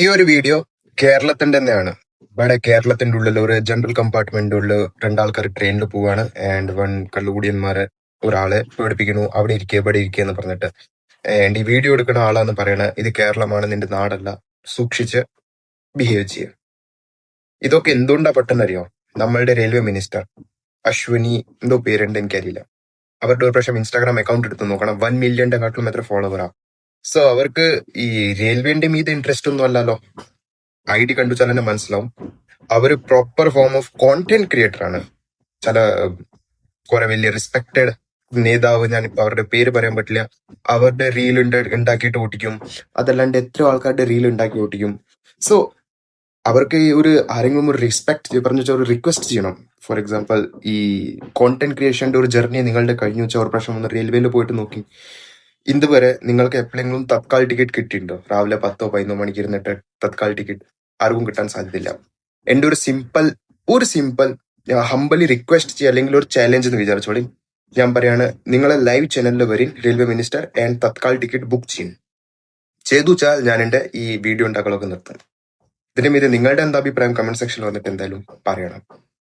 ഈ ഒരു വീഡിയോ കേരളത്തിന്റെ തന്നെയാണ്. ഇവിടെ കേരളത്തിന്റെ ഉള്ളിൽ ഒരു ജനറൽ കമ്പാർട്ട്മെന്റ് ഉള്ളിൽ രണ്ടാൾക്കാർ ട്രെയിനിൽ പോവാണ്. ആൻഡ് വൺ കള്ളുകൂടിയന്മാരെ ഒരാളെ പേടിപ്പിക്കുന്നു, അവിടെ ഇരിക്കുക ഇവിടെ ഇരിക്കുക എന്ന് പറഞ്ഞിട്ട്. ആൻഡ് ഈ വീഡിയോ എടുക്കുന്ന ആളാന്ന് പറയണ ഇത് കേരളമാണ്, നിന്റെ നാടല്ല, സൂക്ഷിച്ച് ബിഹേവ് ചെയ്യുക. ഇതൊക്കെ എന്തുകൊണ്ടാ പെട്ടെന്നറിയോ? നമ്മളുടെ റെയിൽവേ മിനിസ്റ്റർ അശ്വനി എന്തോ പേരുണ്ട്, എനിക്കറിയില്ല. അവരുടെ ഒരു പ്രാവശ്യം ഇൻസ്റ്റാഗ്രാം അക്കൗണ്ട് എടുത്ത് നോക്കണം, 1 മില്യന്റെ കാട്ടിലും എത്ര ഫോളോവറാ. സോ അവർക്ക് ഈ റെയിൽവേന്റെ മീത് ഇൻട്രസ്റ്റ് ഒന്നും അല്ലല്ലോ. ID കണ്ടുവച്ചാൽ തന്നെ മനസ്സിലാവും. അവര് proper form of content creator ആണ്. ചില കുറെ വലിയ റെസ്പെക്റ്റഡ് നേതാവ്, ഞാനിപ്പോ അവരുടെ പേര് പറയാൻ പറ്റില്ല, അവരുടെ റീൽ ഉണ്ടാക്കിയിട്ട് ഓട്ടിക്കും. അതല്ലാണ്ട് എത്ര ആൾക്കാരുടെ റീൽ ഉണ്ടാക്കി ഓട്ടിക്കും. സോ അവർക്ക് ഈ ഒരു ആരെങ്കിലും ഒരു റെസ്പെക്ട് പറഞ്ഞു വെച്ചാൽ ഒരു റിക്വസ്റ്റ് ചെയ്യണം. ഫോർ എക്സാമ്പിൾ, ഈ കോണ്ടന്റ് ക്രിയേഷന്റെ ഒരു ജേർണി നിങ്ങളുടെ കഴിഞ്ഞു വെച്ചാൽ ഒരു പ്രാവശ്യം ഒന്ന് റെയിൽവേയിൽ പോയിട്ട് നോക്കി. ഇതുവരെ നിങ്ങൾക്ക് എപ്പോഴെങ്കിലും തത്കാൽ ടിക്കറ്റ് കിട്ടിയിട്ടുണ്ടോ? രാവിലെ 10-11 മണിക്ക് ഇരുന്നിട്ട് തത്കാൽ ടിക്കറ്റ് ആർക്കും കിട്ടാൻ സാധ്യതയില്ല. എന്റെ ഒരു സിമ്പിൾ ഹംബലി റിക്വസ്റ്റ് ചെയ്യുക, അല്ലെങ്കിൽ ഒരു ചാലഞ്ച് എന്ന് വിചാരിച്ചോളി. ഞാൻ പറയാണ്, നിങ്ങളെ ലൈവ് ചാനലിൽ വരും railway minister and Tatkal ticket book ചെയ്തു വെച്ചാൽ ഞാൻ എന്റെ ഈ വീഡിയോ ഉണ്ടാക്കലൊക്കെ നിർത്തും. ഇതിന്റെ മീതെ നിങ്ങളുടെ എന്താ അഭിപ്രായം കമന്റ് സെക്ഷനിൽ വന്നിട്ട് എന്തായാലും പറയണം.